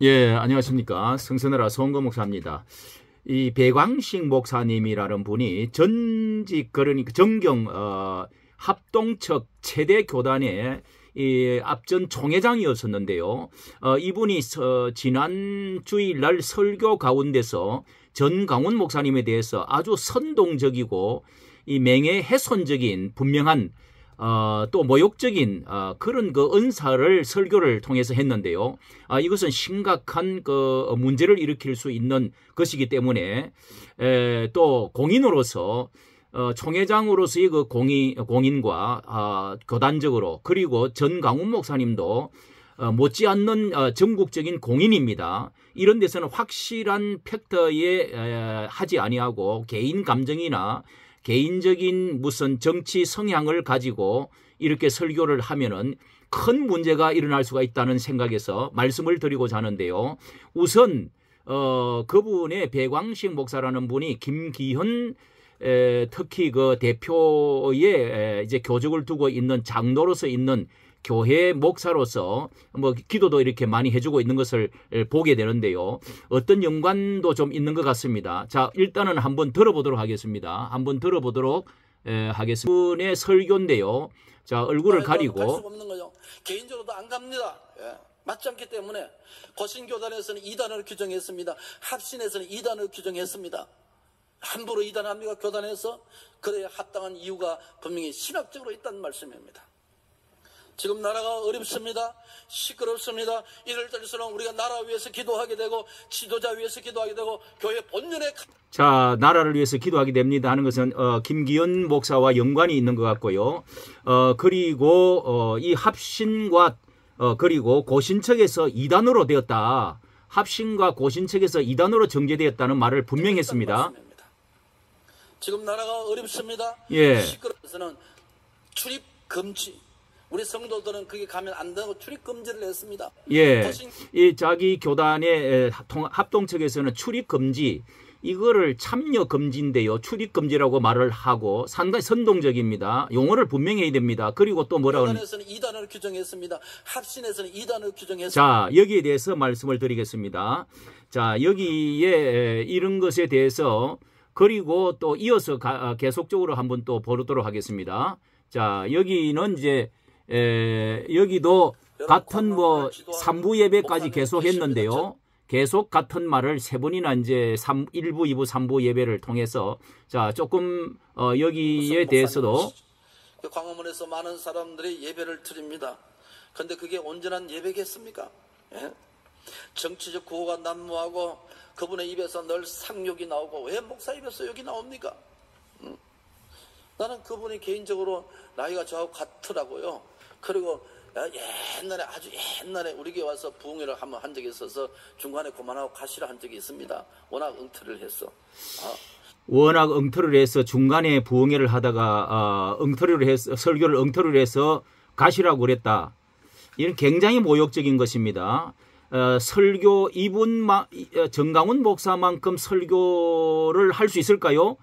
예, 안녕하십니까. 성선하라 송거 목사입니다. 이 배광식 목사님이라는 분이 전직, 그러니까 정경 합동측 최대 교단의 이 앞전 총회장이었었는데요. 이분이 지난 주일날 설교 가운데서 전강훈 목사님에 대해서 아주 선동적이고 이 명예훼손적인 분명한 또 모욕적인 그런 그 은사를 설교를 통해서 했는데요. 이것은 심각한 그 문제를 일으킬 수 있는 것이기 때문에 또 공인으로서 총회장으로서의 그 공인과 교단적으로 그리고 전강훈 목사님도 못지않는 전국적인 공인입니다. 이런 데서는 확실한 팩터에 하지 아니하고 개인 감정이나 개인적인 무슨 정치 성향을 가지고 이렇게 설교를 하면은 큰 문제가 일어날 수가 있다는 생각에서 말씀을 드리고자 하는데요. 우선 그분의 배광식 목사라는 분이 김기현 특히 그 대표의 이제 교직을 두고 있는 장로로서 있는 교회 목사로서 뭐 기도도 이렇게 많이 해주고 있는 것을 보게 되는데요. 어떤 연관도 좀 있는 것 같습니다. 자, 일단은 한번 들어보도록 하겠습니다. 한번 들어보도록 하겠습니다. 그분의 설교인데요. 자, 얼굴을 가리고. 갈 수가 없는 거죠. 개인적으로도 안 갑니다. 예. 맞지 않기 때문에 거신교단에서는 2단을 규정했습니다. 합신에서는 2단을 규정했습니다. 함부로 2단 합니까? 교단에서 그래야 합당한 이유가 분명히 신학적으로 있다는 말씀입니다. 지금 나라가 어렵습니다. 시끄럽습니다. 이럴 때일수록 우리가 나라 위해서 기도하게 되고 지도자 위해서 기도하게 되고 교회 본연의 자, 나라를 위해서 기도하게 됩니다 하는 것은 김기현 목사와 연관이 있는 것 같고요. 그리고 이 합신과 그리고 고신척에서 2단으로 되었다. 합신과 고신척에서 2단으로 정제되었다는 말을 분명히 했습니다. 지금 나라가 어렵습니다. 예. 시끄러워서는 출입 금지. 우리 성도들은 거기 가면 안 되고 출입 금지를 했습니다. 예. 이 자기 교단의 합동측에서는 출입 금지, 이거를 참여 금지인데요. 출입 금지라고 말을 하고 상당히 선동적입니다. 용어를 분명히 해야 됩니다. 그리고 또 뭐라고 하는 교단에서는 2단을 규정했습니다. 합신에서는 2단을 규정했습니다. 자, 여기에 대해서 말씀을 드리겠습니다. 자, 여기에 이런 것에 대해서 그리고 또 이어서 계속적으로 한번 또 보도록 하겠습니다. 자, 여기는 이제 여기도 같은 뭐 3부 예배까지 계속 했는데요. 계속 같은 말을 세 번이나 이제 1부, 2부, 3부 예배를 통해서 자, 조금 여기에 대해서도 광화문에서 많은 사람들이 예배를 드립니다. 그런데 그게 온전한 예배겠습니까? 예? 정치적 구호가 난무하고 그분의 입에서 늘 상욕이 나오고 왜 목사 입에서 욕이 나옵니까? 나는 그분이 개인적으로 나이가 저하고 같더라고요. 그리고 옛날에 아주 옛날에 우리 교회 와서 부흥회를 한번 한 적이 있어서 중간에 그만하고 가시라 한 적이 있습니다. 워낙 엉터리를 했어. 워낙 엉터리를 해서 중간에 부흥회를 하다가 엉터리를 해서 설교를 엉터리를 해서 가시라고 그랬다. 이는 굉장히 모욕적인 것입니다. 설교 이분 정강훈 목사만큼 설교를 할 수 있을까요?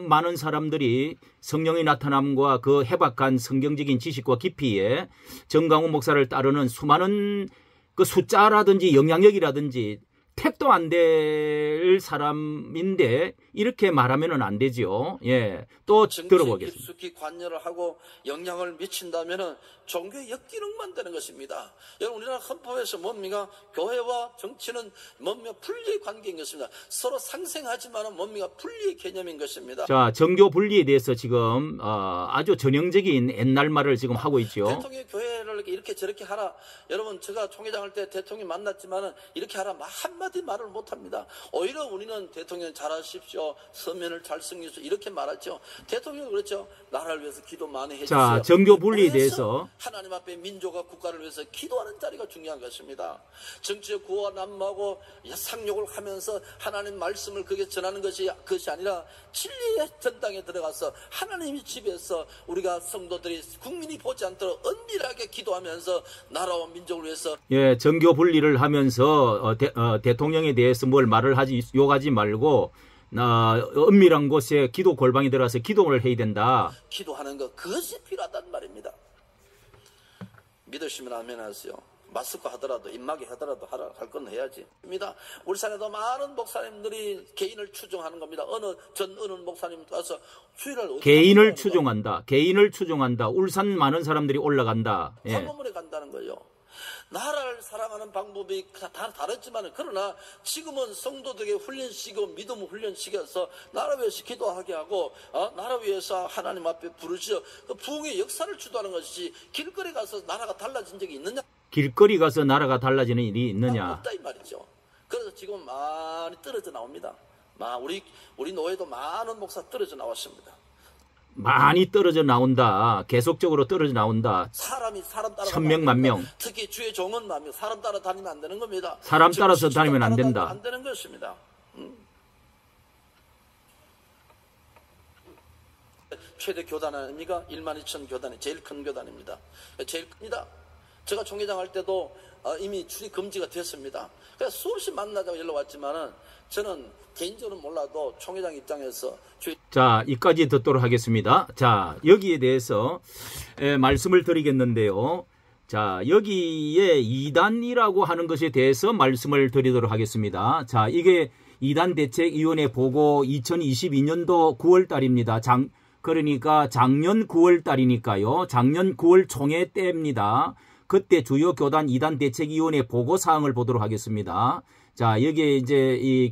많은 사람들이 성령의 나타남과 그 해박한 성경적인 지식과 깊이에 정강훈 목사를 따르는 수많은 그 숫자라든지 영향력이라든지 택도 안 될 사람인데 이렇게 말하면은 안 되죠. 예, 또 들어보겠습니다. 깊숙이 관여를 하고 영향을 미친다면은 종교의 역기능만 되는 것입니다. 여러분, 우리나라 헌법에서 뭡니까? 교회와 정치는 뭡니까? 분리의 관계인 것입니다. 서로 상생하지만은 뭡니까? 분리의 개념인 것입니다. 자, 정교 분리에 대해서 지금 아주 전형적인 옛날 말을 지금 하고 있죠. 대통령이 교회를 이렇게 저렇게 하라. 여러분, 제가 총회장 할 때 대통령 만났지만은 이렇게 하라 한마디 말을 못합니다. 오히려 우리는 대통령 잘하십시오. 서면을 잘 승리하십시오. 이렇게 말하죠. 대통령이 그렇죠. 나라를 위해서 기도 많이 해주세요. 자, 정교 분리에 대해서 하나님 앞에 민족과 국가를 위해서 기도하는 자리가 중요한 것입니다. 정치적 구호가 난무하고 상욕을 하면서 하나님 말씀을 그게 전하는 것이 아니라 진리의 전당에 들어가서 하나님의 집에서 우리가 성도들이 국민이 보지 않도록 은밀하게 기도하면서 나라와 민족을 위해서 예, 정교 분리를 하면서 대통령에 대해서 뭘 말을 욕하지 말고 은밀한 곳에 기도 골방에 들어가서 기도를 해야 된다. 기도하는 것, 그것이 필요하단 말입니다. 믿으시면 아멘 하세요. 마스크 하더라도 입마개 하더라도 할 건 해야지. 입니다. 울산에도 많은 목사님들이 개인을 추종하는 겁니다. 어느 목사님 가서 수요일날 개인을 추종한다. 개인을 추종한다. 울산 많은 사람들이 올라간다. 예. 한번에 간다는 거예요. 나라를 사랑하는 방법이 다 다르지만 그러나 지금은 성도들에게 훈련시키고 믿음 훈련시켜서 나라 위해서 기도하게 하고 나라 위해서 하나님 앞에 부르시어 그 부흥의 역사를 주도하는 것이지 길거리 가서 나라가 달라진 적이 있느냐? 길거리 가서 나라가 달라지는 일이 있느냐? 없다 이 말이죠. 그래서 지금 많이 떨어져 나옵니다. 우리 노예도 많은 목사 떨어져 나왔습니다. 많이 떨어져 나온다. 계속적으로 떨어져 나온다. 사람 따라 1000명, 10,000명. 특히 주의 종은 사람 따라 다니면 안 되는 겁니다. 사람 따라서 다니면 안 된다. 안 되는 것입니다. 최대 교단 아닙니까? 12,000 교단이 제일 큰 교단입니다. 제일 큽니다. 제가 총회장 할 때도 이미 출입 금지가 됐습니다. 그래서 수없이 만나자고 연락 왔지만은 저는 개인적으로 몰라도 총회장 입장에서 자, 이까지 듣도록 하겠습니다. 자, 여기에 대해서 말씀을 드리겠는데요. 자, 여기에 이단이라고 하는 것에 대해서 말씀을 드리도록 하겠습니다. 자, 이게 이단대책위원회 보고 2022년도 9월 달입니다. 그러니까 작년 9월 달이니까요. 작년 9월 총회 때입니다. 그때 주요 교단 이단대책위원회 보고사항을 보도록 하겠습니다. 자, 여기에 이제 이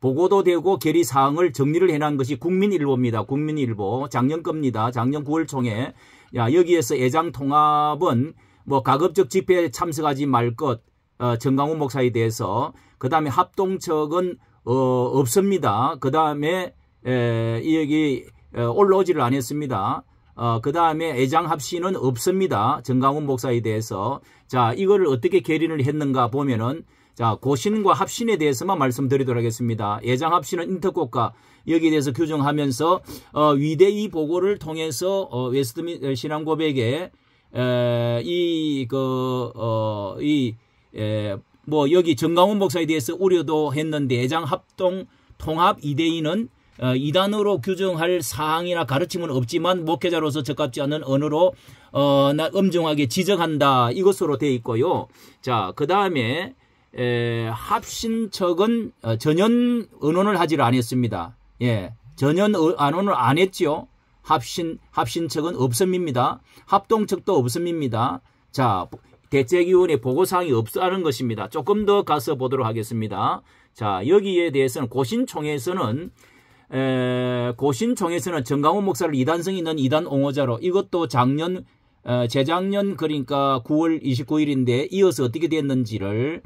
보고도 되고 결의 사항을 정리를 해놓은 것이 국민일보입니다. 국민일보. 작년 겁니다. 작년 9월 총회. 야, 여기에서 애장 통합은 뭐 가급적 집회에 참석하지 말 것, 정강훈 목사에 대해서. 그 다음에 합동척은, 없습니다. 그 다음에, 여기, 올라오지를 않았습니다. 그 다음에 애장 합신은 없습니다. 정강훈 목사에 대해서. 자, 이거를 어떻게 결의를 했는가 보면은, 자, 고신과 합신에 대해서만 말씀드리도록 하겠습니다. 애장 합신은 인터국가 여기에 대해서 규정하면서 위대의 보고를 통해서 웨스트민스터 신앙고백에 뭐 여기 정강훈 목사에 대해서 우려도 했는데 애장 합동 통합 이대인은 이단으로 규정할 사항이나 가르침은 없지만 목회자로서 적합지 않은 언어로 엄중하게 지적한다. 이것으로 되어 있고요. 자, 그 다음에 합신척은 전연 언론을 하지를 않았습니다. 예, 전연 언론을 안 했죠. 합신척은 없음입니다. 합동척도 없음입니다. 자, 대책위원회 보고사항이 없다는 것입니다. 조금 더 가서 보도록 하겠습니다. 자, 여기에 대해서는 고신총회에서는 정강훈 목사를 이단성 있는 이단 옹호자로 이것도 재작년 그러니까 9월 29일인데 이어서 어떻게 됐는지를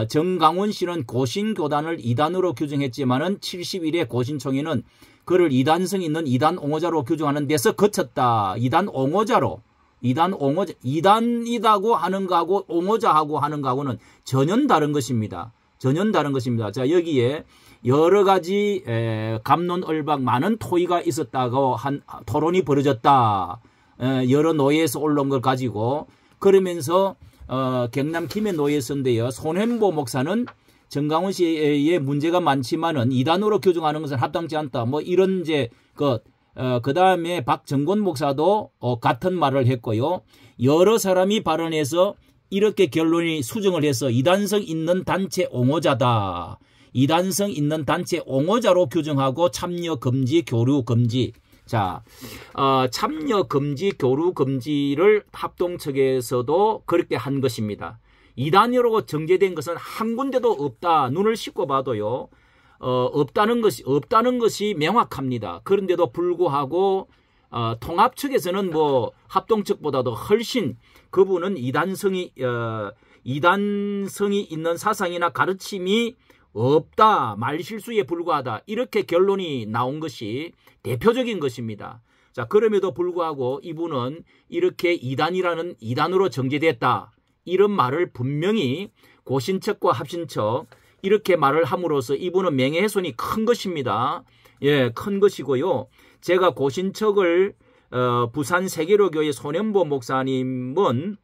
정강훈 씨는 고신교단을 이단으로 규정했지만은 70일에 고신총회는 그를 이단성 있는 이단 옹호자로 규정하는 데서 거쳤다. 이단 옹호자로. 이단이다고 하는 거하고 옹호자하고 하는 거하고는 전혀 다른 것입니다. 전혀 다른 것입니다. 자, 여기에 여러 가지 갑론을박 많은 토의가 있었다고 토론이 벌어졌다. 여러 노예에서 올라온 걸 가지고 그러면서 경남 김해 노예서인데요. 손현보 목사는 정강훈 씨의 문제가 많지만은 이단으로 규정하는 것은 합당치 않다. 뭐 이런 이제 그 다음에 박정권 목사도 같은 말을 했고요. 여러 사람이 발언해서 이렇게 결론이 수정을 해서 이단성 있는 단체 옹호자다. 이단성 있는 단체 옹호자로 규정하고 참여 금지, 교류 금지. 자, 참여 금지, 교류 금지를 합동측에서도 그렇게 한 것입니다. 이단으로 정제된 것은 한 군데도 없다. 눈을 씻고 봐도요. 없다는 것이 명확합니다. 그런데도 불구하고 통합 측에서는 뭐 합동 측보다도 훨씬 그분은 이단성이 있는 사상이나 가르침이 없다. 말실수에 불과하다. 이렇게 결론이 나온 것이 대표적인 것입니다. 자, 그럼에도 불구하고 이분은 이렇게 이단으로 정제됐다. 이런 말을 분명히 고신척과 합신척 이렇게 말을 함으로써 이분은 명예훼손이 큰 것입니다. 예, 큰 것이고요. 제가 고신척을 부산 세계로교회 손현보 목사님은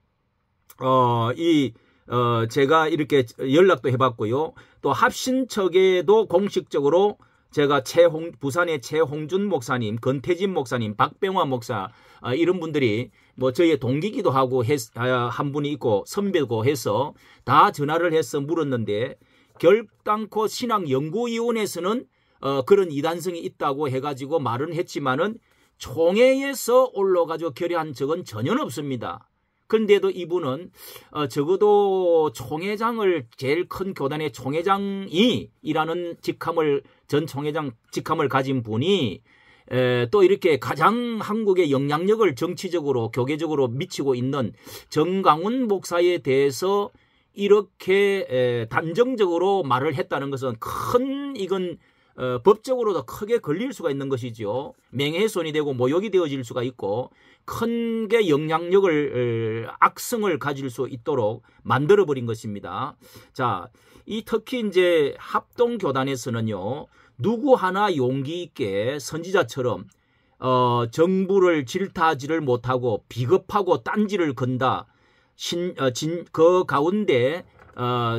제가 이렇게 연락도 해봤고요. 또 합신척에도 공식적으로 제가 부산의 최홍준 목사님, 건태진 목사님, 박병화 목사 이런 분들이 뭐 저희의 동기기도 하고 한 분이 있고 선배고 해서 다 전화를 해서 물었는데 결단코 신앙연구위원회에서는 그런 이단성이 있다고 해가지고 말은 했지만은 총회에서 올라가지고 결의한 적은 전혀 없습니다. 그런데도 이분은 적어도 총회장을 제일 큰 교단의 총회장이 일하는 전 총회장 직함을 가진 분이 또 이렇게 가장 한국의 영향력을 정치적으로 교계적으로 미치고 있는 정강훈 목사에 대해서 이렇게 단정적으로 말을 했다는 것은 이건 법적으로도 크게 걸릴 수가 있는 것이죠. 명예훼손이 되고 모욕이 되어질 수가 있고 큰 게 영향력을 악성을 가질 수 있도록 만들어버린 것입니다. 자, 특히 이제 합동교단에서는요, 누구 하나 용기 있게 선지자처럼 정부를 질타하지를 못하고 비겁하고 딴지를 건다. 그 가운데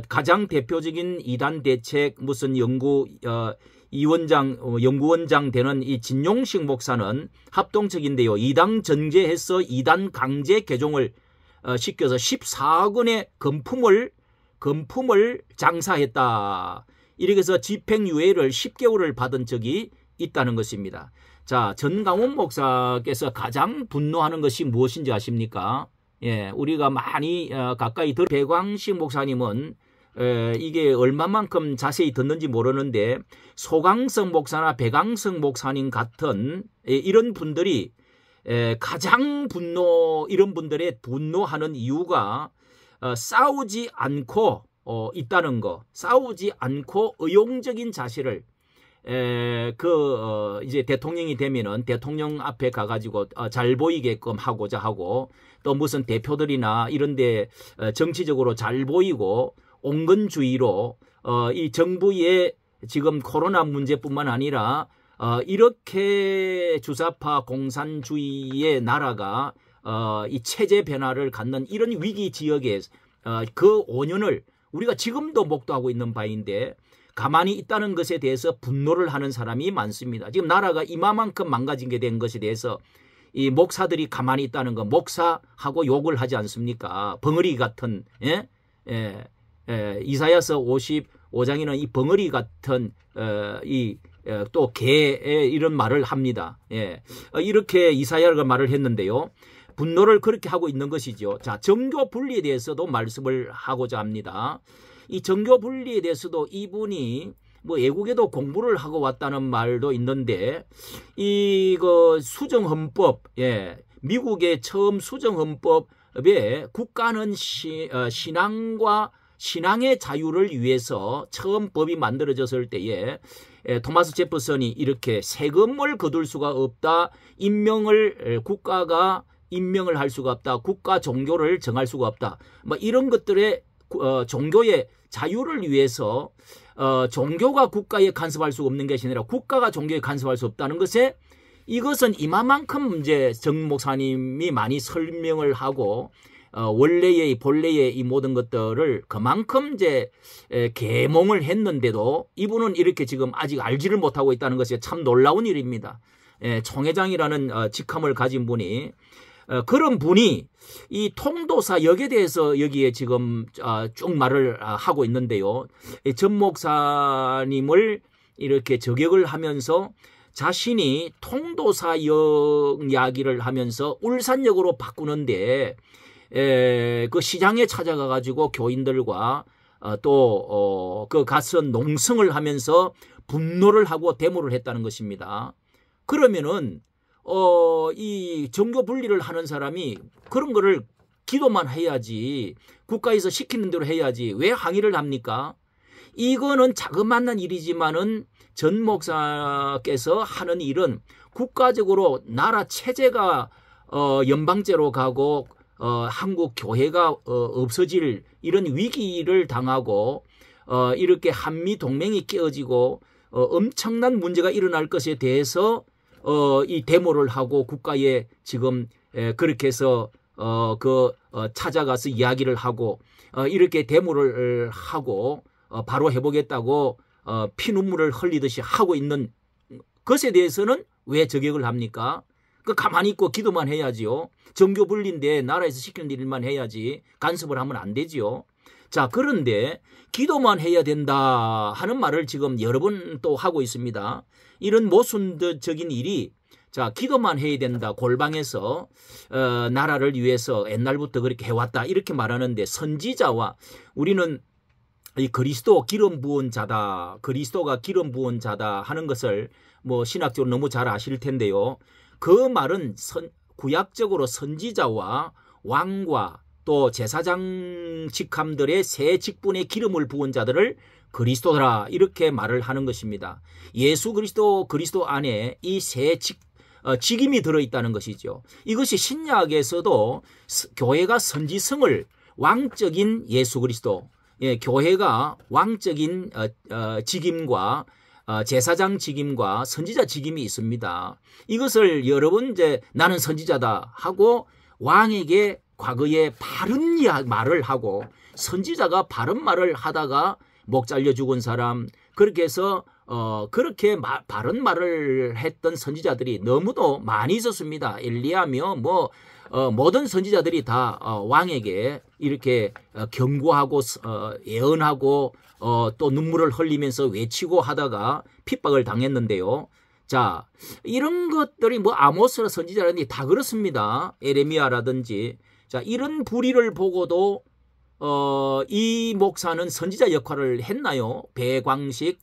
가장 대표적인 이단 대책 무슨 연구원장 되는 이 진용식 목사는 합동측인데요. 이단 전제해서 이단 강제 개종을 시켜서 14억 원의 금품을 장사했다. 이렇게 해서 집행유예를 10개월을 받은 적이 있다는 것입니다. 자, 전강훈 목사께서 가장 분노하는 것이 무엇인지 아십니까? 예, 우리가 많이 가까이 배광식 목사님은 이게 얼마만큼 자세히 듣는지 모르는데 소강성 목사나 배강성 목사님 같은 이런 분들이 가장 이런 분들의 분노하는 이유가 싸우지 않고 있다는 거, 싸우지 않고 의용적인 자세를 이제 대통령이 되면은 대통령 앞에 가가지고 잘 보이게끔 하고자 하고 또 무슨 대표들이나 이런데 정치적으로 잘 보이고 온건주의로 이 정부의 지금 코로나 문제뿐만 아니라 이렇게 주사파 공산주의의 나라가 이 체제 변화를 갖는 이런 위기 지역에 그 5년을 우리가 지금도 목도하고 있는 바인데 가만히 있다는 것에 대해서 분노를 하는 사람이 많습니다. 지금 나라가 이만큼 망가지게 된 것에 대해서 이 목사들이 가만히 있다는 거, 목사하고 욕을 하지 않습니까? 벙어리 같은, 이사야서 55장에는 이 벙어리 같은, 또 개, 이런 말을 합니다. 이렇게 이사야가 말을 했는데요. 분노를 그렇게 하고 있는 것이죠. 자, 정교 분리에 대해서도 말씀을 하고자 합니다. 이 정교 분리에 대해서도 이분이 뭐 애국에도 공부를 하고 왔다는 말도 있는데 이거 수정헌법, 미국의 처음 수정헌법에 국가는 신앙의 자유를 위해서 처음 법이 만들어졌을 때에 토마스 제퍼슨이 이렇게 세금을 거둘 수가 없다. 국가가 임명을 할 수가 없다. 국가 종교를 정할 수가 없다. 뭐 이런 것들의 종교의 자유를 위해서 종교가 국가에 간섭할 수 없는 것이 아니라 국가가 종교에 간섭할 수 없다는 것에 이것은 이만큼 이제 정 목사님이 많이 설명을 하고 본래의 이 모든 것들을 그만큼 이제 계몽을 했는데도 이분은 이렇게 지금 아직 알지를 못하고 있다는 것이 참 놀라운 일입니다. 총회장이라는 직함을 가진 분이 그런 분이 이 통도사 역에 대해서 여기에 지금 쭉 말을 하고 있는데요. 전 목사님을 이렇게 저격을 하면서 자신이 통도사역 이야기를 하면서 울산역으로 바꾸는데 그 시장에 찾아가 가지고 교인들과 또 그 가서 농성을 하면서 분노를 하고 데모를 했다는 것입니다. 그러면은 이 정교 분리를 하는 사람이 그런 거를 기도만 해야지 국가에서 시키는 대로 해야지 왜 항의를 합니까? 이거는 자그마한 일이지만은 전 목사께서 하는 일은 국가적으로 나라 체제가 연방제로 가고 한국 교회가 없어질 이런 위기를 당하고 이렇게 한미 동맹이 깨어지고 엄청난 문제가 일어날 것에 대해서 이 데모를 하고 국가에 지금 그렇게 해서 찾아가서 이야기를 하고 이렇게 데모를 하고 바로 해보겠다고 피눈물을 흘리듯이 하고 있는 것에 대해서는 왜 저격을 합니까? 가만히 있고 기도만 해야지요. 정교 분리인데 나라에서 시키는 일만 해야지 간섭을 하면 안 되지요. 자, 그런데 기도만 해야 된다 하는 말을 지금 여러 번 또 하고 있습니다. 이런 모순적인 일이 자, 기도만 해야 된다. 골방에서 나라를 위해서 옛날부터 그렇게 해왔다. 이렇게 말하는데 선지자와 우리는 이 그리스도 기름 부은 자다. 그리스도가 기름 부은 자다 하는 것을 뭐 신학적으로 너무 잘 아실 텐데요. 그 말은 구약적으로 선지자와 왕과 또 제사장 직함들의 세 직분의 기름을 부은 자들을 그리스도라 이렇게 말을 하는 것입니다. 예수 그리스도 안에 이 세 직임이 들어있다는 것이죠. 이것이 신약에서도 교회가 선지성을 왕적인 예수 그리스도, 교회가 왕적인 직임과 제사장 직임과 선지자 직임이 있습니다. 이것을 여러분 이제 나는 선지자다 하고 왕에게 과거에 바른 말을 하고 선지자가 바른 말을 하다가 목 잘려 죽은 사람 그렇게 해서 그렇게 바른 말을 했던 선지자들이 너무도 많이 있었습니다. 엘리야며 모든 선지자들이 다 왕에게 이렇게 경고하고 예언하고 또 눈물을 흘리면서 외치고 하다가 핍박을 당했는데요. 자, 이런 것들이 아모스라 선지자라든지 다 그렇습니다. 에레미야라든지. 자, 이런 불의를 보고도 이 목사는 선지자 역할을 했나요? 배광식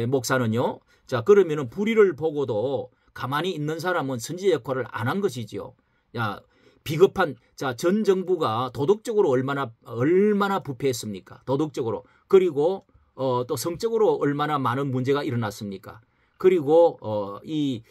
목사는요. 자, 그러면은 불의를 보고도 가만히 있는 사람은 선지자 역할을 안 한 것이지요. 야, 비겁한 전 정부가 도덕적으로 얼마나 부패했습니까? 도덕적으로. 그리고 또 성적으로 얼마나 많은 문제가 일어났습니까? 그리고 이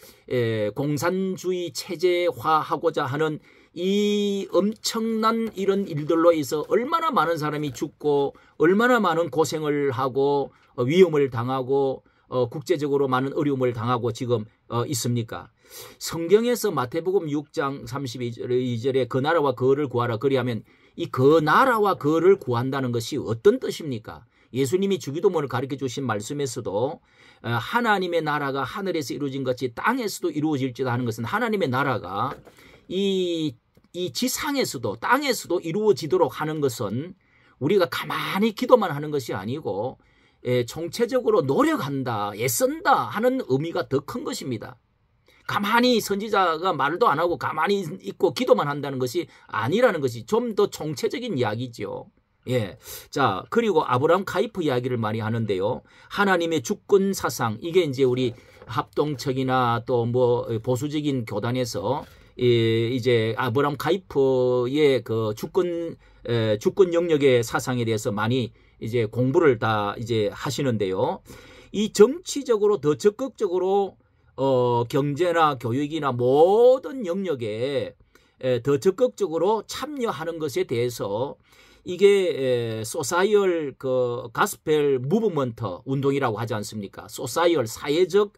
공산주의 체제화하고자 하는 이 엄청난 이런 일들로 해서 얼마나 많은 사람이 죽고 얼마나 많은 고생을 하고 위험을 당하고 국제적으로 많은 어려움을 당하고 지금 있습니까? 성경에서 마태복음 6장 32절에 그 나라와 그를 구하라 그리하면 이 그 나라와 그를 구한다는 것이 어떤 뜻입니까? 예수님이 주기도문을 가르쳐 주신 말씀에서도 하나님의 나라가 하늘에서 이루어진 것이 땅에서도 이루어질지다 하는 것은 하나님의 나라가 이 지상에서도 땅에서도 이루어지도록 하는 것은 우리가 가만히 기도만 하는 것이 아니고 총체적으로 노력한다, 애쓴다 하는 의미가 더 큰 것입니다. 가만히 선지자가 말도 안 하고 가만히 있고 기도만 한다는 것이 아니라는 것이 좀 더 총체적인 이야기죠. 예. 자, 그리고 아브라함 카이프 이야기를 많이 하는데요. 하나님의 주권 사상, 이게 이제 우리 합동척이나 또 보수적인 교단에서 이제 아브라함 카이프의 그 주권 영역의 사상에 대해서 많이 이제 공부를 다 이제 하시는데요. 이 정치적으로 더 적극적으로 경제나 교육이나 모든 영역에 더 적극적으로 참여하는 것에 대해서 이게 소사이얼 가스펠 무브먼트 운동이라고 하지 않습니까? 소사이얼 사회적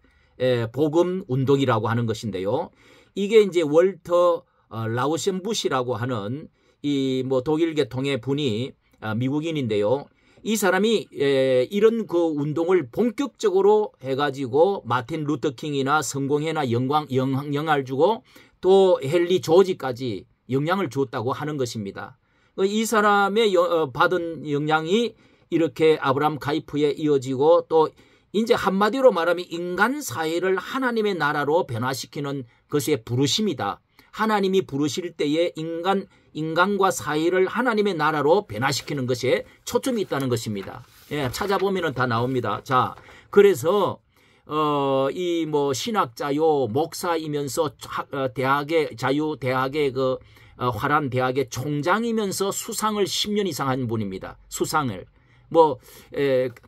복음 운동이라고 하는 것인데요. 이게 이제 월터 라우센부시라고 하는 이 독일 계통의 분이 미국인인데요. 이 사람이 이런 그 운동을 본격적으로 해가지고 마틴 루터킹이나 성공회나 영향을 주고 또 헨리 조지까지 영향을 주었다고 하는 것입니다. 이 사람의 받은 영향이 이렇게 아브라함 카이프에 이어지고 또 이제 한마디로 말하면 인간 사회를 하나님의 나라로 변화시키는 것의 부르심이다. 하나님이 부르실 때에 인간과 사회를 하나님의 나라로 변화시키는 것에 초점이 있다는 것입니다. 예, 찾아보면은 다 나옵니다. 자, 그래서 이 신학자요 목사이면서 자유대학의 화란 대학의 총장이면서 수상을 10년 이상 한 분입니다. 수상을.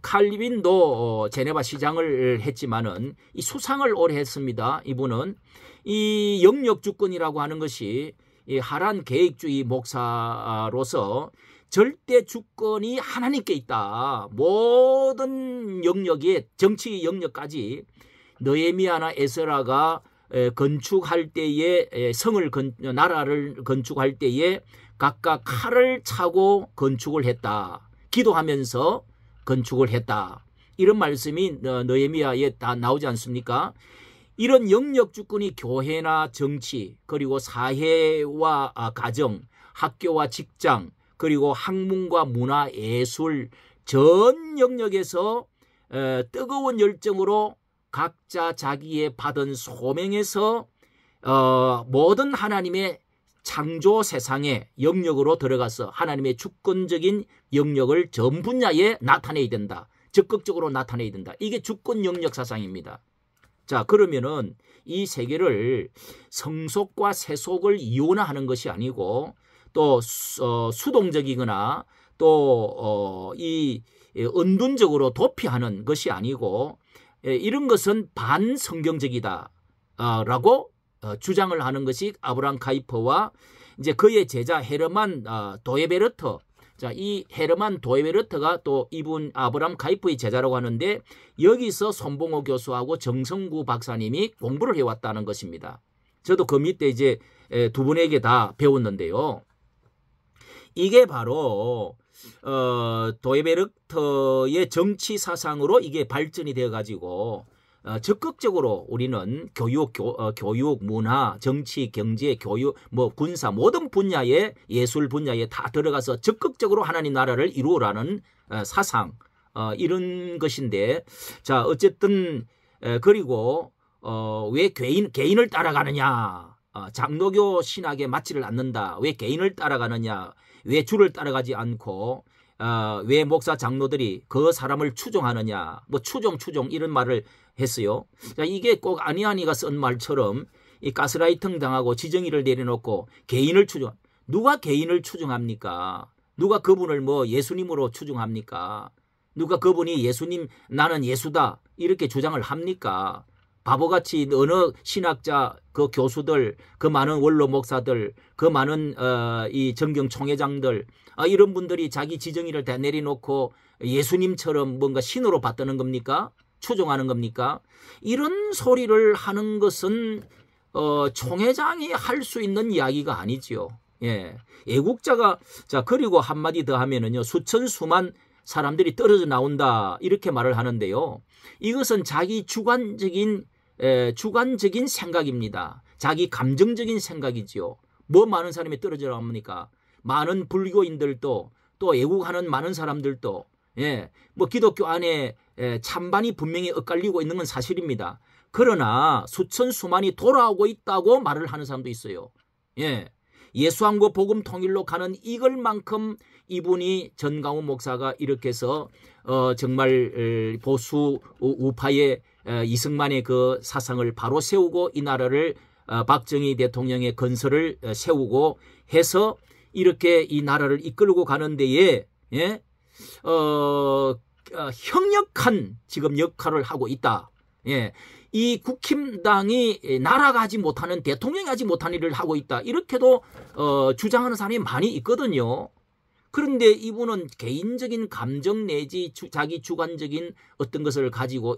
칼빈도 제네바 시장을 했지만은 이 수상을 오래 했습니다. 이분은 이 영역 주권이라고 하는 것이 이 하란 계획주의 목사로서 절대 주권이 하나님께 있다. 모든 영역에 정치 영역까지 느헤미야나 에스라가 건축할 때에 나라를 건축할 때에 각각 칼을 차고 건축을 했다. 기도하면서 건축을 했다. 이런 말씀이 느헤미야에 다 나오지 않습니까? 이런 영역 주권이 교회나 정치, 그리고 사회와 가정, 학교와 직장, 그리고 학문과 문화, 예술 전 영역에서 뜨거운 열정으로 각자 자기의 받은 소명에서 모든 하나님의 창조 세상의 영역으로 들어가서 하나님의 주권적인 영역을 전 분야에 나타내야 된다. 적극적으로 나타내야 된다. 이게 주권 영역 사상입니다. 자, 그러면은 이 세계를 성속과 세속을 이원화하는 것이 아니고 또 수동적이거나 또 이 은둔적으로 도피하는 것이 아니고 이런 것은 반성경적이다 라고 주장을 하는 것이 아브라함 카이퍼와 이제 그의 제자 헤르만 도에베르터. 자, 이 헤르만 도에베르터가 또 이분 아브라함 카이퍼의 제자라고 하는데 여기서 손봉호 교수하고 정성구 박사님이 공부를 해왔다는 것입니다. 저도 그 밑에 이제 두 분에게 다 배웠는데요. 이게 바로 도에베르터의 정치 사상으로 이게 발전이 되어 가지고 적극적으로 우리는 교육, 문화, 정치, 경제, 교육, 군사 모든 분야에 예술 분야에 다 들어가서 적극적으로 하나님 나라를 이루라는 사상 이런 것인데 자 어쨌든 그리고 왜 개인을 따라가느냐 장로교 신학에 맞지를 않는다 왜 개인을 따라가느냐 왜 주를 따라가지 않고 왜 목사 장로들이 그 사람을 추종하느냐 추종 이런 말을 했어요. 자, 이게 꼭 아니아니가 쓴 말처럼 이 가스라이팅 당하고 지정의를 내려놓고 개인을 추종. 누가 개인을 추종합니까? 누가 그분을 예수님으로 추종합니까? 누가 그분이 예수님 나는 예수다 이렇게 주장을 합니까? 바보같이 어느 신학자 그 교수들 그 많은 원로 목사들 그 많은 이 정경 총회장들 이런 분들이 자기 지정의를 다 내려놓고 예수님처럼 뭔가 신으로 받드는 겁니까? 추종하는 겁니까? 이런 소리를 하는 것은 총회장이 할 수 있는 이야기가 아니지요. 예. 애국자가 자 그리고 한마디 더 하면은요 수천 수만 사람들이 떨어져 나온다 이렇게 말을 하는데요. 이것은 자기 주관적인 생각입니다. 자기 감정적인 생각이지요. 많은 사람이 떨어져 나옵니까? 많은 불교인들도 또 애국하는 많은 사람들도 기독교 안에 찬반이 분명히 엇갈리고 있는 건 사실입니다. 그러나 수천 수만이 돌아오고 있다고 말을 하는 사람도 있어요. 예수함과 복음 통일로 가는 이걸만큼 이분이 전강훈 목사가 이렇게 해서 정말 보수 우파의 이승만의 그 사상을 바로 세우고 이 나라를 박정희 대통령의 건설을 세우고 해서 이렇게 이 나라를 이끌고 가는 데에 형력한 지금 역할을 하고 있다. 이 국힘당이 나라가 하지 못하는 대통령이 하지 못한 일을 하고 있다. 이렇게도 주장하는 사람이 많이 있거든요. 그런데 이분은 개인적인 감정 내지 자기 주관적인 어떤 것을 가지고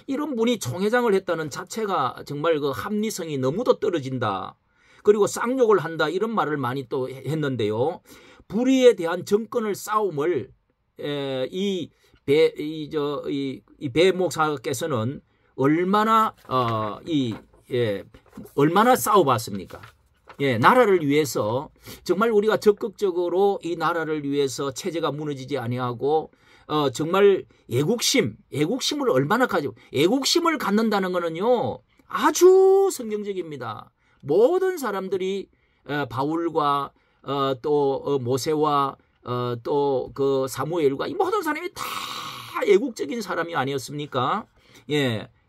이런 분이 총회장을 했다는 자체가 정말 그 합리성이 너무도 떨어진다. 그리고 쌍욕을 한다 이런 말을 많이 또 했는데요. 불의에 대한 정권을 싸움을 이 배 목사께서는 얼마나 얼마나 싸워봤습니까? 나라를 위해서 정말 우리가 적극적으로 이 나라를 위해서 체제가 무너지지 아니하고 정말 애국심을 얼마나 가지고 애국심을 갖는다는 거는요 아주 성경적입니다. 모든 사람들이 바울과 또 모세와 또 그 사무엘과 이 모든 사람이 다 애국적인 사람이 아니었습니까?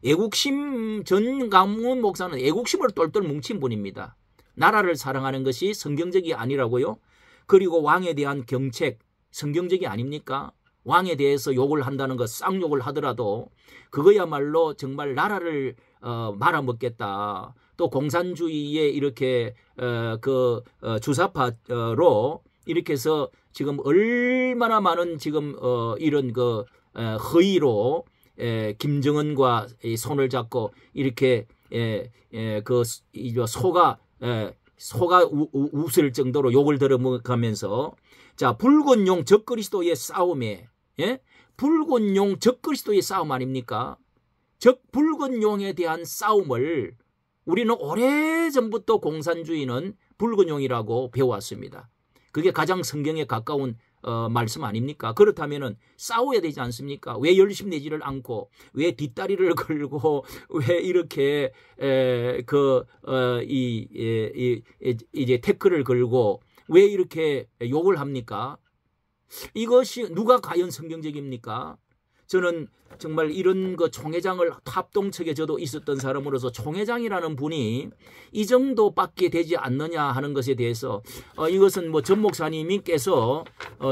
애국심 전강훈 목사는 애국심을 똘똘 뭉친 분입니다. 나라를 사랑하는 것이 성경적이 아니라고요? 그리고 왕에 대한 경책 성경적이 아닙니까? 왕에 대해서 욕을 한다는 것 쌍욕을 하더라도 그거야말로 정말 나라를 말아먹겠다. 또 공산주의에 이렇게 주사파로 이렇게 해서 지금 얼마나 많은 지금 이런 허위로 김정은과 손을 잡고 이렇게 소가 웃을 정도로 욕을 들어가면서 자 붉은 용 적그리스도의 싸움에 예? 붉은 용 적그리스도의 싸움 아닙니까? 붉은 용에 대한 싸움을 우리는 오래전부터 공산주의는 붉은 용이라고 배워왔습니다. 그게 가장 성경에 가까운 말씀 아닙니까? 그렇다면 싸워야 되지 않습니까? 왜 열심 내지를 않고, 왜 뒷다리를 걸고, 왜 이렇게 이제 태클을 걸고, 왜 이렇게 욕을 합니까? 이것이 누가 과연 성경적입니까? 저는 정말 이런 거 총회장을 합동측에 저도 있었던 사람으로서 총회장이라는 분이 이 정도밖에 되지 않느냐 하는 것에 대해서 이것은 뭐 전 목사님께서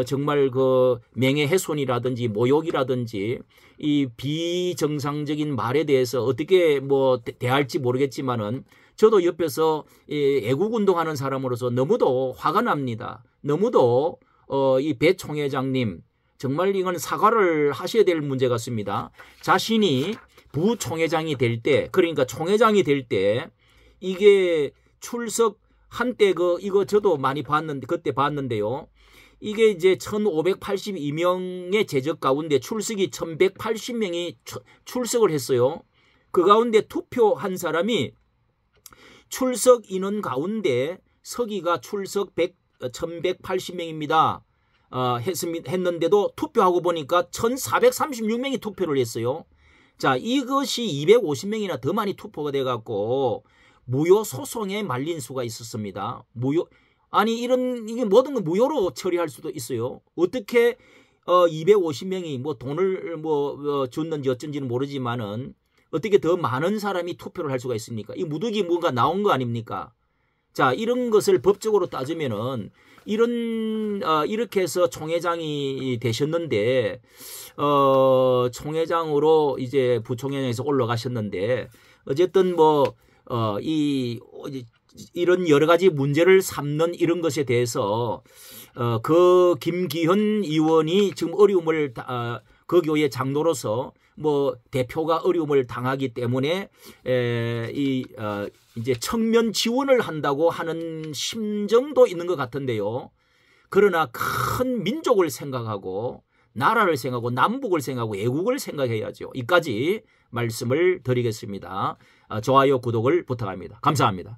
정말 그 명예훼손이라든지 모욕이라든지 이 비정상적인 말에 대해서 어떻게 뭐 대할지 모르겠지만은 저도 옆에서 애국운동하는 사람으로서 너무도 화가 납니다. 너무도 이 배 총회장님 정말 이건 사과를 하셔야 될 문제 같습니다. 자신이 부총회장이 될 때, 그러니까 총회장이 될 때 이게 출석 한때 이거 저도 많이 그때 봤는데요. 이게 이제 1582명의 제적 가운데 출석이 1180명이 출석을 했어요. 그 가운데 투표한 사람이 출석 인원 가운데 서기가 출석 1180명입니다. 했는데도 투표하고 보니까 1436명이 투표를 했어요. 자, 이것이 250명이나 더 많이 투표가 돼갖고 무효 소송에 말린 수가 있었습니다. 이게 모든 걸 무효로 처리할 수도 있어요. 어떻게 250명이 뭐 돈을 줬는지 어쩐지는 모르지만은 어떻게 더 많은 사람이 투표를 할 수가 있습니까? 이 무득이 뭔가 나온 거 아닙니까? 자, 이런 것을 법적으로 따지면은 이렇게 해서 총회장이 되셨는데, 총회장으로 이제 부총회장에서 올라가셨는데, 어쨌든 이런 여러 가지 문제를 삼는 이런 것에 대해서, 그 김기현 의원이 지금 어려움을, 그 교회 장로로서 대표가 어려움을 당하기 때문에, 이제 청면 지원을 한다고 하는 심정도 있는 것 같은데요. 그러나 큰 민족을 생각하고 나라를 생각하고 남북을 생각하고 애국을 생각해야죠. 이까지 말씀을 드리겠습니다. 좋아요, 구독을 부탁합니다. 감사합니다.